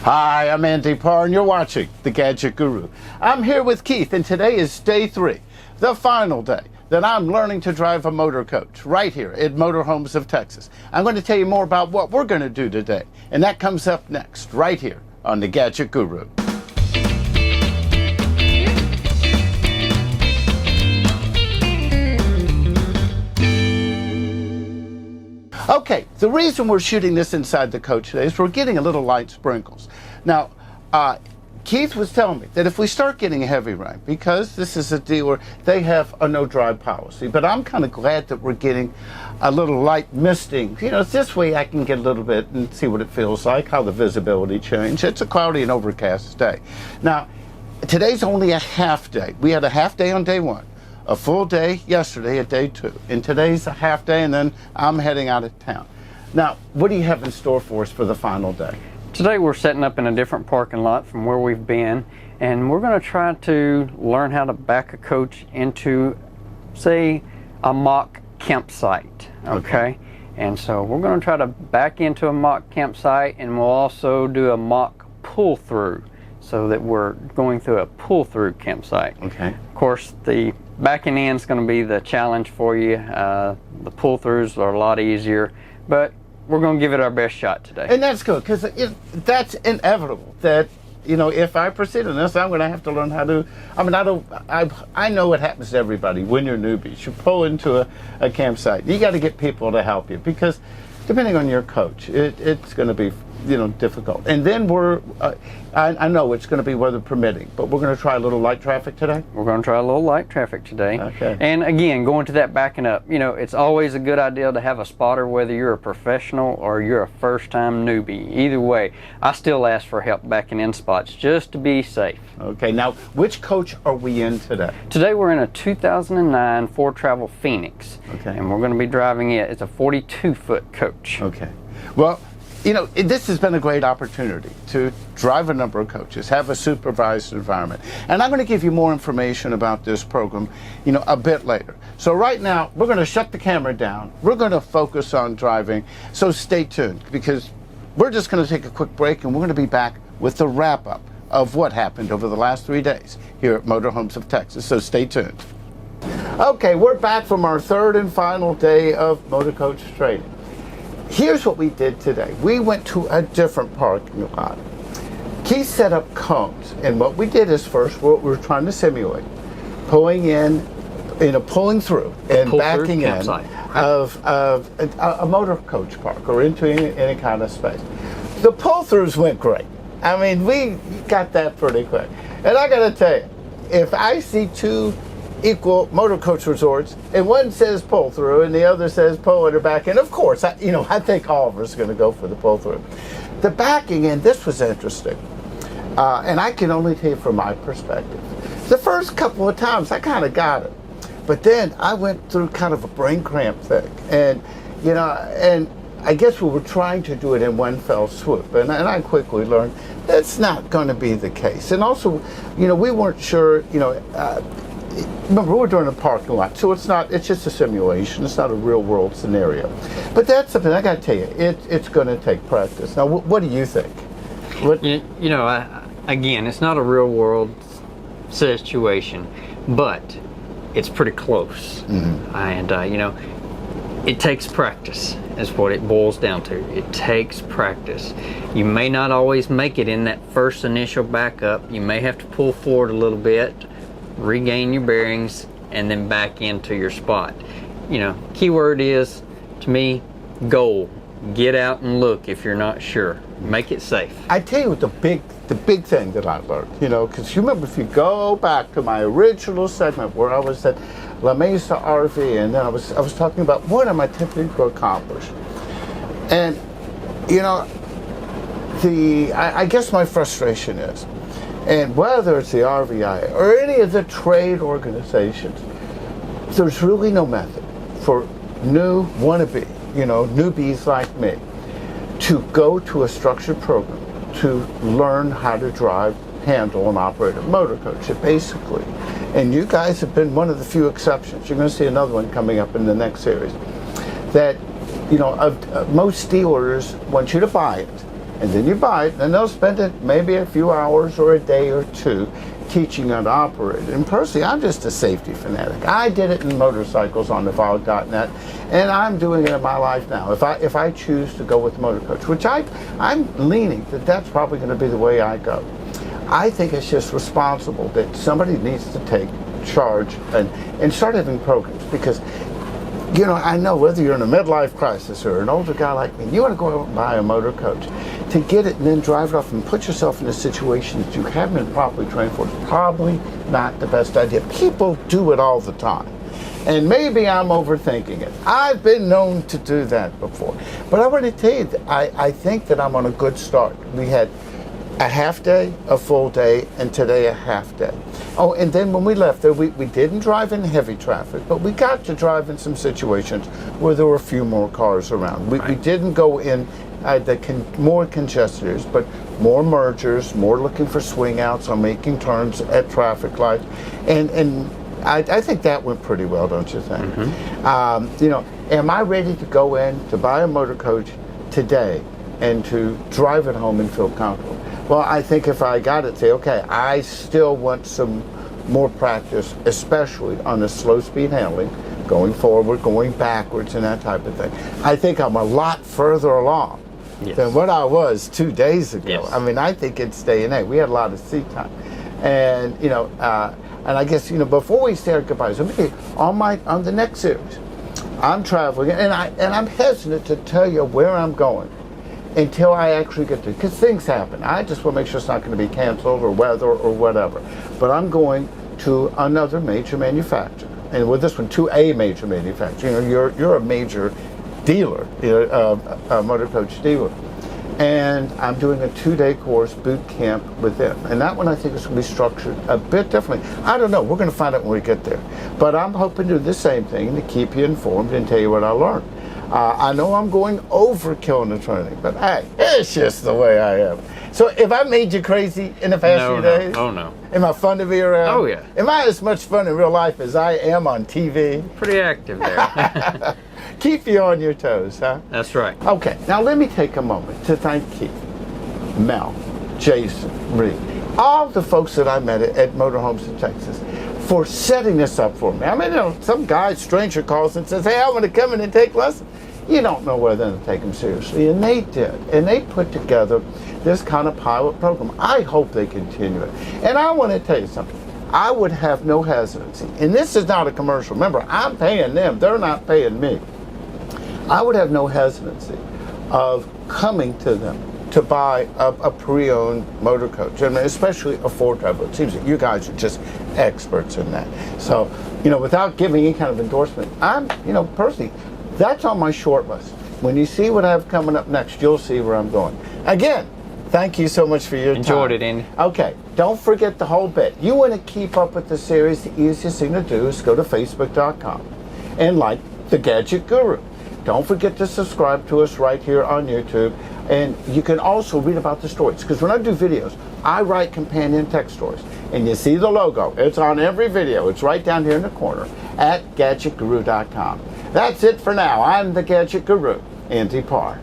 Hi, I'm Andy Parr, and you're watching The Gadget Guru. I'm here with Keith, and today is day 3, the final day that I'm learning to drive a motor coach right here at Motorhomes of Texas. I'm going to tell you more about what we're going to do today, and that comes up next, right here on The Gadget Guru. Okay, the reason we're shooting this inside the coach today is we're getting a little light sprinkles. Now, Keith was telling me that if we start getting heavy rain, because this is a dealer, they have a no-drive policy, but I'm kind of glad that we're getting a little light misting. You know, this way I can get a little bit and see what it feels like, how the visibility changed. It's a cloudy and overcast day. Now, today's only a half day. We had a half day on day 1. A full day yesterday at day 2, and today's a half day, and then I'm heading out of town. Now, what do you have in store for us for the final day? Today we're setting up in a different parking lot from where we've been, and we're going to try to learn how to back a coach into, say, a mock campsite, okay? And so we're going to try to back into a mock campsite, and we'll also do a mock pull-through, so that we're going through a pull-through campsite. Okay. Of course, the backing in is going to be the challenge for you. The pull-throughs are a lot easier, but we're going to give it our best shot today. And that's good, because that's inevitable. That, you know, if I proceed in this, I'm going to have to learn how to. I mean, I know what happens to everybody when you're newbies. You pull into a campsite. You got to get people to help you, because depending on your coach, it's going to be, you know, difficult. And then I know it's going to be weather permitting, but we're going to try a little light traffic today. We're going to try a little light traffic today. Okay. And again, going to that backing up, you know, it's always a good idea to have a spotter, whether you're a professional or you're a first-time newbie. Either way, I still ask for help backing in spots just to be safe. Okay. Now, which coach are we in today? Today we're in a 2009 Ford Travel Phoenix. Okay. And we're going to be driving it. It's a 42-foot coach. Okay. Well, you know, this has been a great opportunity to drive a number of coaches, have a supervised environment. And I'm going to give you more information about this program, you know, a bit later. So right now, we're going to shut the camera down. We're going to focus on driving. So stay tuned, because we're just going to take a quick break, and we're going to be back with the wrap-up of what happened over the last 3 days here at Motorhomes of Texas. So stay tuned. Okay, we're back from our 3rd and final day of motor coach training. Here's what we did today. We went to a different parking lot. Keith set up cones, and what we did is first, what we were trying to simulate, pulling through and backing in of a motor coach park or into any kind of space. The pull-throughs went great. I mean, we got that pretty quick. And I got to tell you, if I see 2 equal motor coach resorts, and one says pull through and the other says pull it or back in, of course, I think all of us are going to go for the pull through. The backing in, this was interesting, and I can only tell you from my perspective. The first couple of times I kind of got it, but then I went through kind of a brain cramp thing, and you know, and I guess we were trying to do it in one fell swoop, and I quickly learned that's not going to be the case. And also, you know, we weren't sure, you know. Remember, we're doing a parking lot, so it's just a simulation. It's not a real world scenario. But that's something I got to tell you, it's going to take practice. Now, what do you think? You know, again, it's not a real world situation, but it's pretty close. Mm-hmm. And, you know, it takes practice is what it boils down to. It takes practice. You may not always make it in that first initial backup. You may have to pull forward a little bit, regain your bearings, and then back into your spot. You know, keyword is, to me, goal. Get out and look if you're not sure. Make it safe. I tell you what the big thing that I learned, you know, because you remember, if you go back to my original segment where I was at La Mesa RV, and then I was talking about what am I attempting to accomplish. And, you know, I guess my frustration is, and whether it's the RVI or any of the trade organizations, there's really no method for new wannabe, you know, newbies like me, to go to a structured program to learn how to drive, handle, and operate a motor coach. Basically, and you guys have been one of the few exceptions. You're going to see another one coming up in the next series. That, you know, most dealers want you to buy it, and then you buy it, and they'll spend it maybe a few hours or a day or two teaching how to operate it. And personally, I'm just a safety fanatic. I did it in motorcycles on the Fog.net, and I'm doing it in my life now. If I choose to go with motor coach, which I'm leaning that that's probably going to be the way I go. I think it's just responsible that somebody needs to take charge and start having programs, because you know, I know whether you're in a midlife crisis or an older guy like me, you want to go out and buy a motor coach. To get it and then drive it off and put yourself in a situation that you haven't been properly trained for is probably not the best idea. People do it all the time. And maybe I'm overthinking it. I've been known to do that before. But I want to tell you, I think that I'm on a good start. We had a half day, a full day, and today a half day. Oh, and then when we left there, we didn't drive in heavy traffic, but we got to drive in some situations where there were a few more cars around. We didn't go in more congested areas, but more mergers, more looking for swing outs or making turns at traffic lights. And I think that went pretty well, don't you think? Mm-hmm. You know, am I ready to go in to buy a motor coach today and to drive it home and feel comfortable? Well, I think if I got it, say, okay, I still want some more practice, especially on the slow speed handling, going forward, going backwards, and that type of thing. I think I'm a lot further along than what I was 2 days ago. Yes. I mean, I think it's day and night. We had a lot of seat time. And, you know, and I guess, you know, before we say our goodbyes, let me tell you, on the next series, I'm traveling, and I'm hesitant to tell you where I'm going until I actually get to, because things happen. I just want to make sure it's not going to be canceled or weather or whatever. But I'm going to another major manufacturer, and with this one, to a major manufacturer. You know, you're a major dealer, a motor coach dealer, and I'm doing a 2-day course boot camp with them. And that one I think is going to be structured a bit differently. I don't know. We're going to find out when we get there. But I'm hoping to do the same thing to keep you informed and tell you what I learned. I know I'm going overkill in the training, but hey, it's just the way I am. So if I made you crazy in the past few days? Oh no. Am I fun to be around? Oh yeah. Am I as much fun in real life as I am on TV? Pretty active there. Keep you on your toes, huh? That's right. Okay, now let me take a moment to thank Keith, Mel, Jason, Reed, all the folks that I met at Motorhomes of Texas for setting this up for me. I mean, you know, some guy, stranger, calls and says, hey, I want to come in and take lessons. You don't know whether to take them seriously, and they did. And they put together this kind of pilot program. I hope they continue it. And I want to tell you something. I would have no hesitancy, and this is not a commercial. Remember, I'm paying them. They're not paying me. I would have no hesitancy of coming to them to buy a pre-owned motor coach, and especially a four-traveler. It seems that you guys are just experts in that. So, you know, without giving any kind of endorsement, I'm, you know, personally, that's on my short list. When you see what I have coming up next, you'll see where I'm going. Again, thank you so much for your time. Enjoyed it, Andy. Okay, don't forget the whole bit. You want to keep up with the series, the easiest thing to do is go to Facebook.com and like the Gadget Guru. Don't forget to subscribe to us right here on YouTube. And you can also read about the stories, because when I do videos, I write companion text stories. And you see the logo. It's on every video. It's right down here in the corner at GadgetGuru.com. That's it for now. I'm the Gadget Guru, Andy Parr.